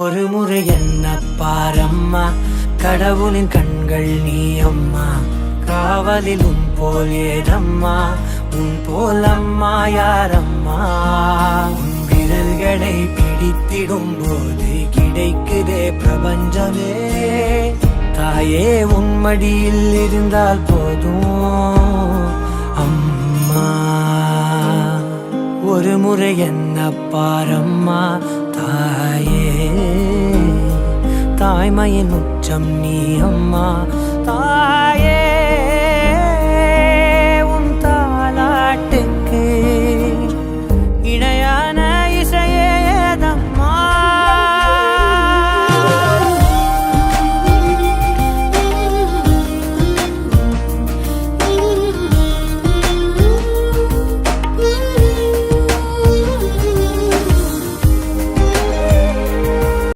ஒரு முறை என்ன பாரம்மா, கடவுளின் கண்கள் நீ அம்மா. காவலில் உன் போல் ஏதம்மா, உன் போல் அம்மா யாரம்மா. உன் விரல்களை பிடித்திடும் போது கிடைக்குதே பிரபஞ்சமே. தாயே உன் மடியில் இருந்தால் போதும் அம்மா. ஒரு முறை என்ன பாரம்மா தாயே, தாய்மையின் உச்சம் நீ அம்மா.